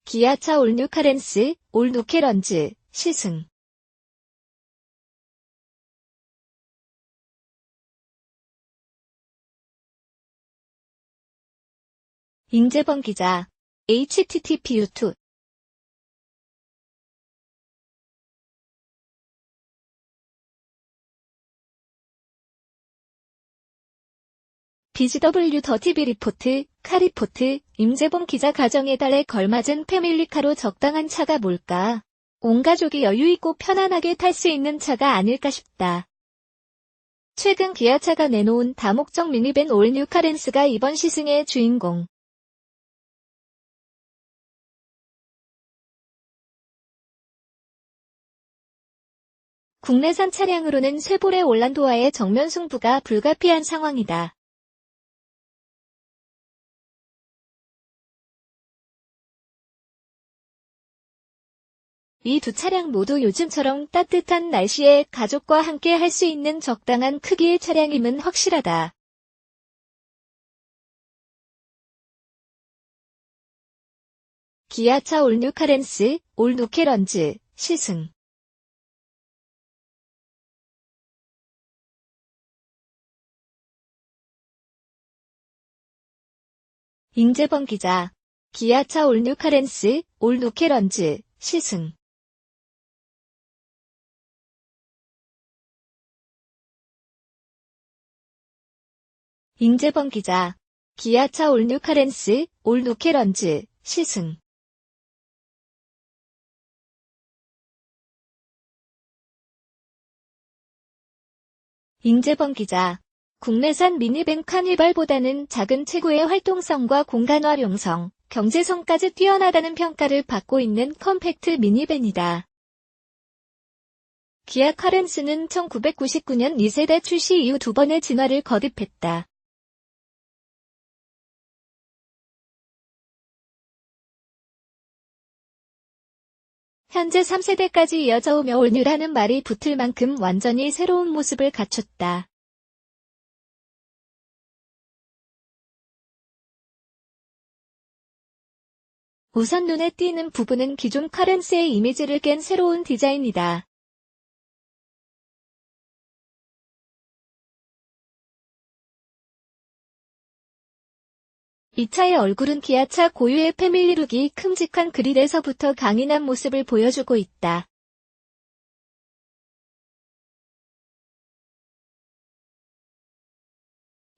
기아차 올뉴 카렌스, 올 누케런즈, 시승. 임재범 기자. http://. BGW.TV 리포트, 카리포트, 임재범 기자 가정에 달에 걸맞은 패밀리카로 적당한 차가 뭘까? 온 가족이 여유있고 편안하게 탈 수 있는 차가 아닐까 싶다. 최근 기아차가 내놓은 다목적 미니밴 올뉴 카렌스가 이번 시승의 주인공. 국내산 차량으로는 쉐보레 올란도와의 정면 승부가 불가피한 상황이다. 이 두 차량 모두 요즘처럼 따뜻한 날씨에 가족과 함께 할 수 있는 적당한 크기의 차량임은 확실하다. 기아차 올뉴 카렌스, 올 누케런즈, 시승. 임재범 기자. 기아차 올뉴 카렌스, 올 누케런즈, 시승. 임재범 기자. 기아차 올뉴 카렌스, 올 누케런즈, 시승. 임재범 기자. 국내산 미니밴 카니발보다는 작은 체구의 활동성과 공간 활용성, 경제성까지 뛰어나다는 평가를 받고 있는 컴팩트 미니밴이다. 기아 카렌스는 1999년 2세대 출시 이후 두 번의 진화를 거듭했다. 현재 3세대까지 이어져 오며 올뉴라는 말이 붙을 만큼 완전히 새로운 모습을 갖췄다. 우선 눈에 띄는 부분은 기존 카렌스의 이미지를 깬 새로운 디자인이다. 이 차의 얼굴은 기아차 고유의 패밀리룩이 큼직한 그릴에서부터 강인한 모습을 보여주고 있다.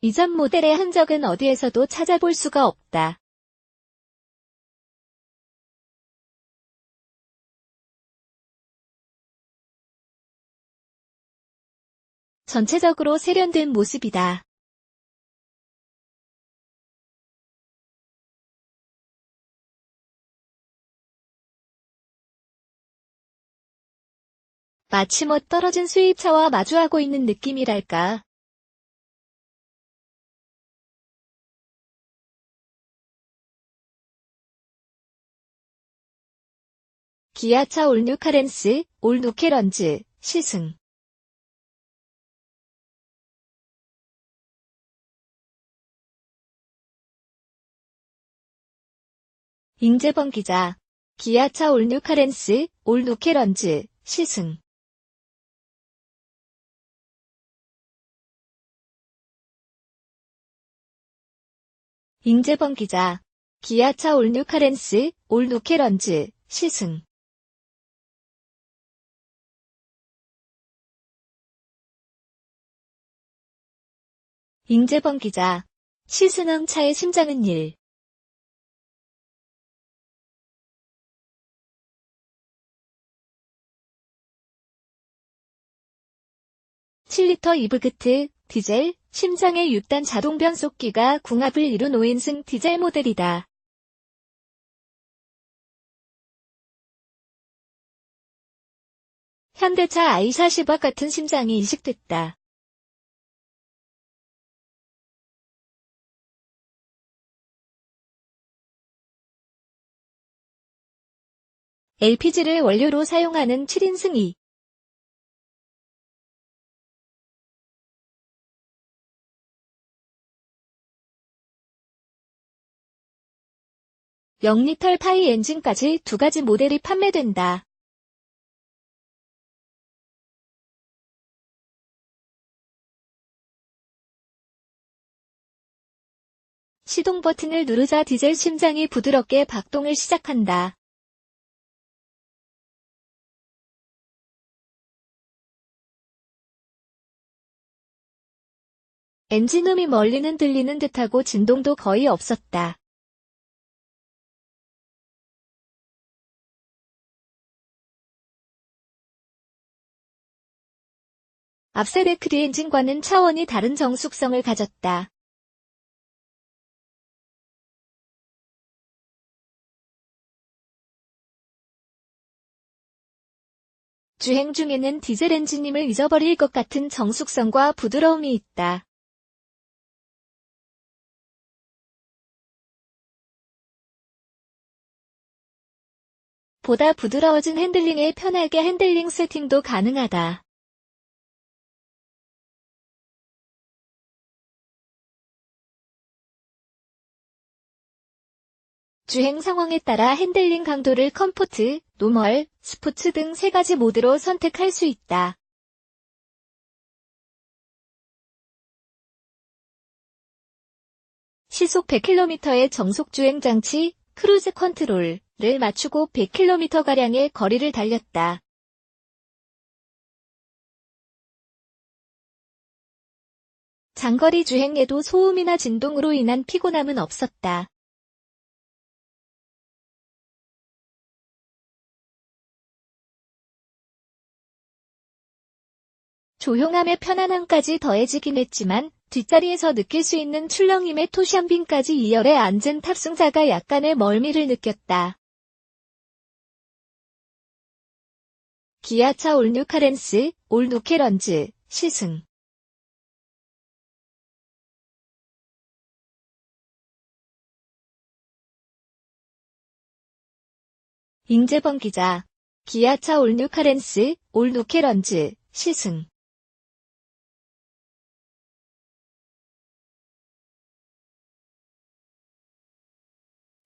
이전 모델의 흔적은 어디에서도 찾아볼 수가 없다. 전체적으로 세련된 모습이다. 마치 멋떨어진 수입차와 마주하고 있는 느낌이랄까. 기아차 올뉴 카렌스, 올 누케런즈, 시승. 임재범 기자. 기아차 올뉴 카렌스, 올 누케런즈, 시승. 임재범 기자. 기아차 올뉴 카렌스, 올 누케런즈, 시승. 임재범 기자. 시승한 차의 심장은 1. 7리터 이브그트, 디젤, 심장의 6단 자동 변속기가 궁합을 이룬 5인승 디젤 모델이다. 현대차 i40와 같은 심장이 이식됐다. LPG를 원료로 사용하는 7인승 2. 0리터 파이 엔진까지 두 가지 모델이 판매된다. 시동 버튼을 누르자 디젤 심장이 부드럽게 박동을 시작한다. 엔진음이 멀리는 들리는 듯하고 진동도 거의 없었다. 앞세대크리 엔진과는 차원이 다른 정숙성을 가졌다. 주행 중에는 디젤 엔진임을 잊어버릴 것 같은 정숙성과 부드러움이 있다. 보다 부드러워진 핸들링에 편하게 핸들링 세팅도 가능하다. 주행 상황에 따라 핸들링 강도를 컴포트, 노멀, 스포츠 등 세 가지 모드로 선택할 수 있다. 시속 100km의 정속 주행 장치, 크루즈 컨트롤을 맞추고 100km가량의 거리를 달렸다. 장거리 주행에도 소음이나 진동으로 인한 피곤함은 없었다. 조용함의 편안함까지 더해지긴 했지만 뒷자리에서 느낄 수 있는 출렁임의 토샴빈까지 2열에 앉은 탑승자가 약간의 멀미를 느꼈다. 기아차 올뉴 카렌스, 올 누케런즈, 시승. 임재범 기자. 기아차 올뉴 카렌스, 올 누케런즈, 시승.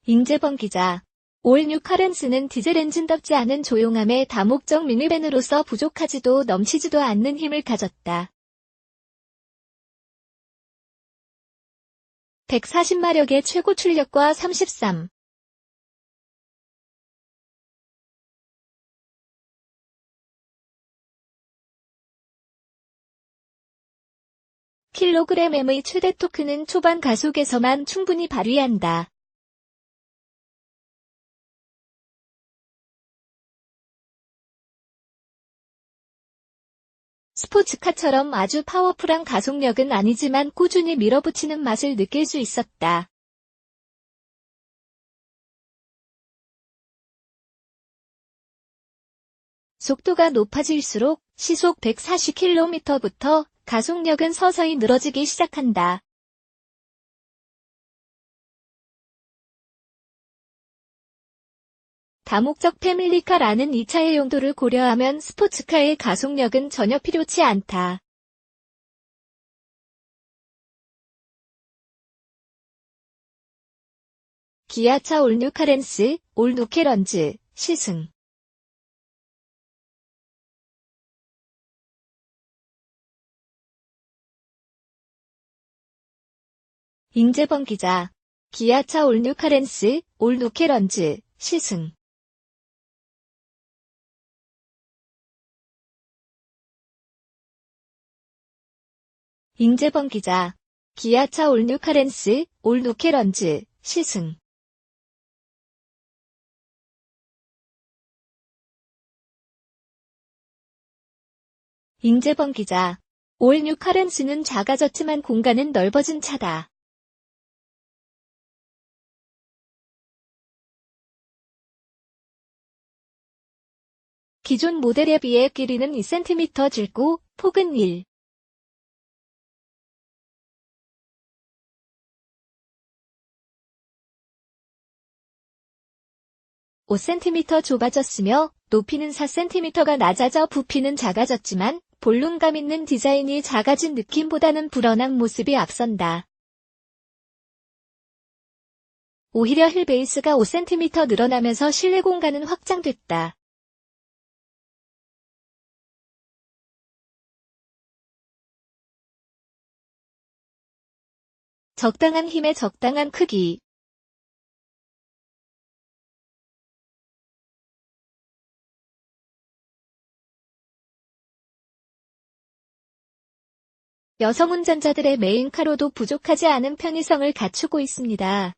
임재범 기자. 올 뉴 카렌스는 디젤 엔진답지 않은 조용함에 다목적 미니밴으로서 부족하지도 넘치지도 않는 힘을 가졌다. 140마력의 최고 출력과 33 kgm의 최대 토크는 초반 가속에서만 충분히 발휘한다. 스포츠카처럼 아주 파워풀한 가속력은 아니지만 꾸준히 밀어붙이는 맛을 느낄 수 있었다. 속도가 높아질수록 시속 140km부터 가속력은 서서히 늘어지기 시작한다. 다목적 패밀리카라는 2차의 용도를 고려하면 스포츠카의 가속력은 전혀 필요치 않다. 기아차 올뉴 카렌스, 올 누케런즈, 시승. 임재범 기자. 기아차 올뉴 카렌스, 올 누케런즈, 시승. 임재범 기자. 기아차 올뉴 카렌스, 올 누케런즈, 시승. 임재범 기자. 올 뉴 카렌스는 작아졌지만 공간은 넓어진 차다. 기존 모델에 비해 길이는 2cm 줄고 폭은 1. 5cm 좁아졌으며 높이는 4cm가 낮아져 부피는 작아졌지만 볼륨감 있는 디자인이 작아진 느낌보다는 불어난 모습이 앞선다. 오히려 휠 베이스가 5cm 늘어나면서 실내 공간은 확장됐다. 적당한 힘에 적당한 크기. 여성 운전자들의 메인카로도 부족하지 않은 편의성을 갖추고 있습니다.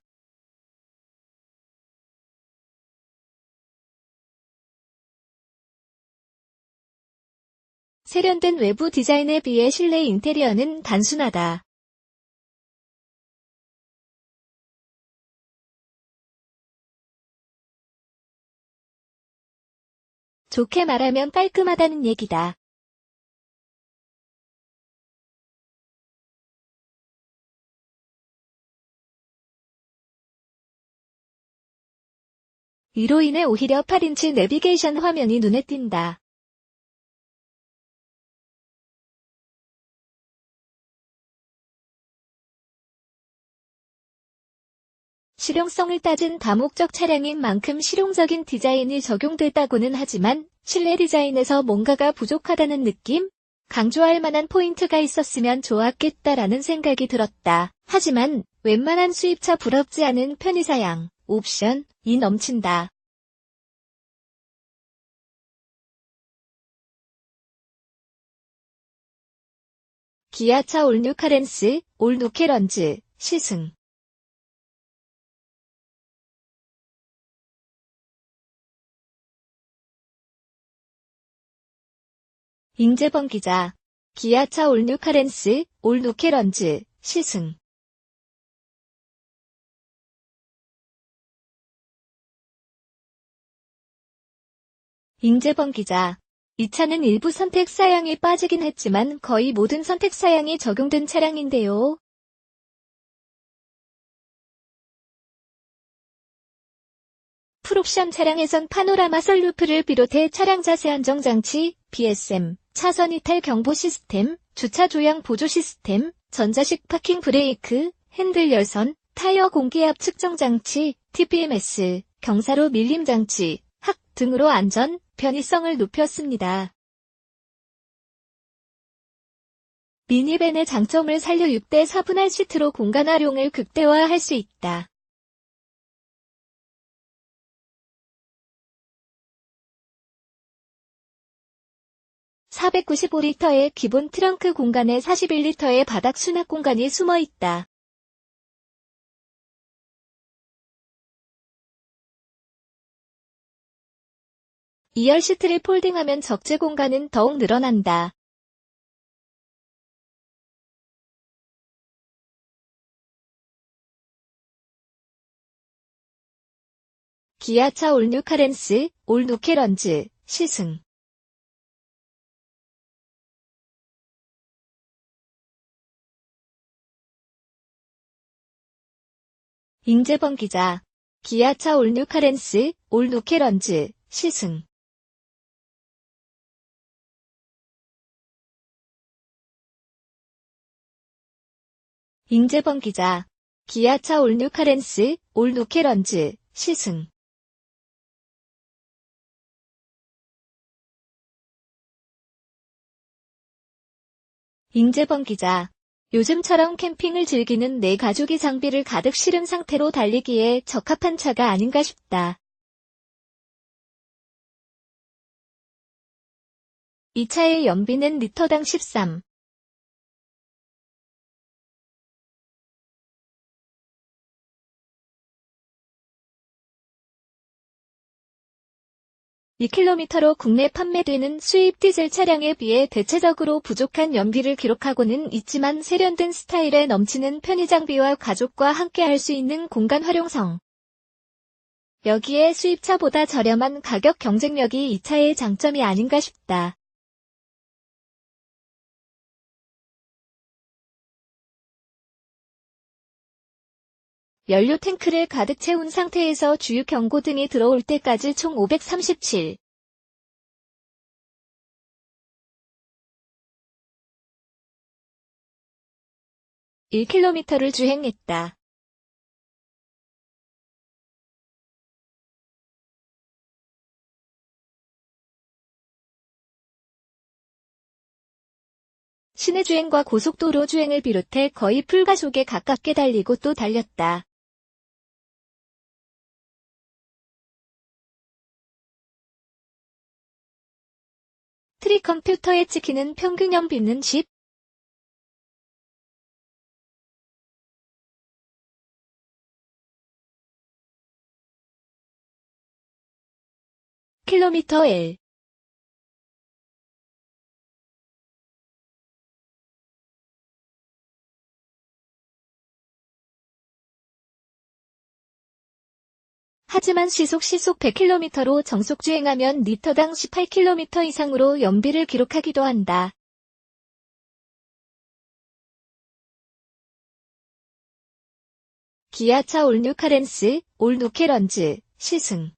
세련된 외부 디자인에 비해 실내 인테리어는 단순하다. 좋게 말하면 깔끔하다는 얘기다. 이로 인해 오히려 8인치 내비게이션 화면이 눈에 띈다. 실용성을 따진 다목적 차량인 만큼 실용적인 디자인이 적용됐다고는 하지만 실내 디자인에서 뭔가가 부족하다는 느낌? 강조할 만한 포인트가 있었으면 좋았겠다라는 생각이 들었다. 하지만 웬만한 수입차 부럽지 않은 편의사양, 옵션이 넘친다. 기아차 올뉴 카렌스, 올 노케런즈, 시승. 임재범 기자. 기아차 올뉴 카렌스, 올 노케런즈, 시승. 임재범 기자. 이 차는 일부 선택 사양이 빠지긴 했지만 거의 모든 선택 사양이 적용된 차량인데요. 풀옵션 차량에선 파노라마 선루프를 비롯해 차량 자세 안정 장치, BSM, 차선 이탈 경보 시스템, 주차 조향 보조 시스템, 전자식 파킹 브레이크, 핸들 열선, 타이어 공기압 측정 장치, TPMS, 경사로 밀림 장치, 확 등으로 안전, 편의성을 높였습니다. 미니밴의 장점을 살려 6대 4분할 시트로 공간 활용을 극대화할 수 있다. (495리터의) 기본 트렁크 공간에 (41리터의) 바닥 수납 공간이 숨어 있다. (2열) 시트를 폴딩하면 적재 공간은 더욱 늘어난다. 기아차 올뉴 카렌스, 올 노케런즈, 시승. 임재범 기자. 기아차 올뉴 카렌스, 올 노케런즈, 시승. 임재범 기자. 기아차 올뉴 카렌스, 올 노케런즈, 시승. 임재범 기자. 요즘처럼 캠핑을 즐기는 내 가족이 장비를 가득 실은 상태로 달리기에 적합한 차가 아닌가 싶다. 이 차의 연비는 리터당 13. 2km로 국내 판매되는 수입 디젤 차량에 비해 대체적으로 부족한 연비를 기록하고는 있지만 세련된 스타일에 넘치는 편의 장비와 가족과 함께 할 수 있는 공간 활용성. 여기에 수입차보다 저렴한 가격 경쟁력이 이 차의 장점이 아닌가 싶다. 연료 탱크를 가득 채운 상태에서 주유 경고등이 들어올 때까지 총 537. 1km를 주행했다. 시내 주행과 고속도로 주행을 비롯해 거의 풀가속에 가깝게 달리고 또 달렸다. 트리 컴퓨터에 찍히는 평균 연비는 10 km/h. 하지만 시속 100km로 정속 주행하면 리터당 18km 이상으로 연비를 기록하기도 한다. 기아차 올뉴 카렌스, 올 누케런즈, 시승.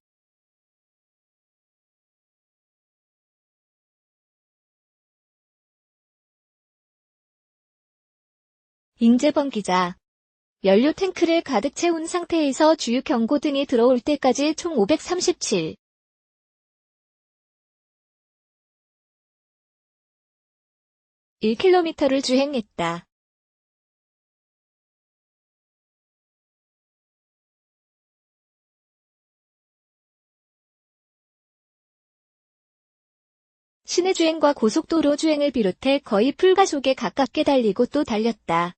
임재범 기자. 연료 탱크를 가득 채운 상태에서 주유 경고등이 들어올 때까지 총 537 1km를 주행했다. 시내 주행과 고속도로 주행을 비롯해 거의 풀가속에 가깝게 달리고 또 달렸다.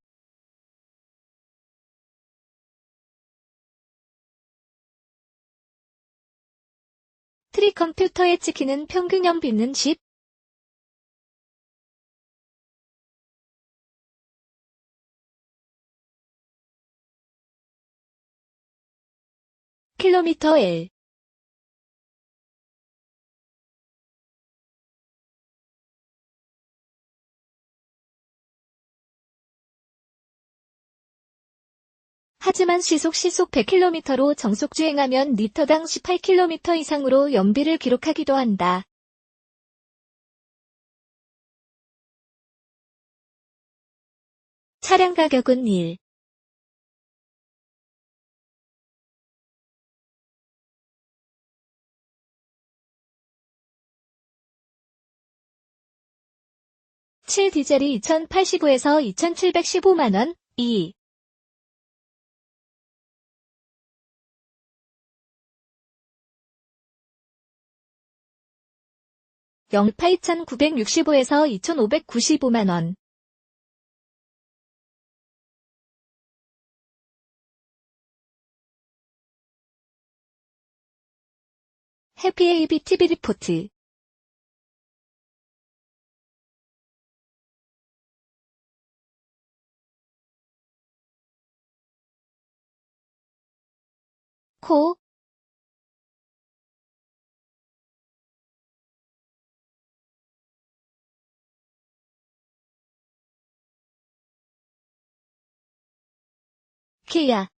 트리 컴퓨터에 찍히는 평균 연비는 10 km/h. 하지만 시속 100km로 정속 주행하면 리터당 18km 이상으로 연비를 기록하기도 한다. 차량 가격은 1. 칠 디젤이 2085에서 2715만원, 2. 8965에서 2595만원. 해피에이비 TV 리포트. 코. 키야.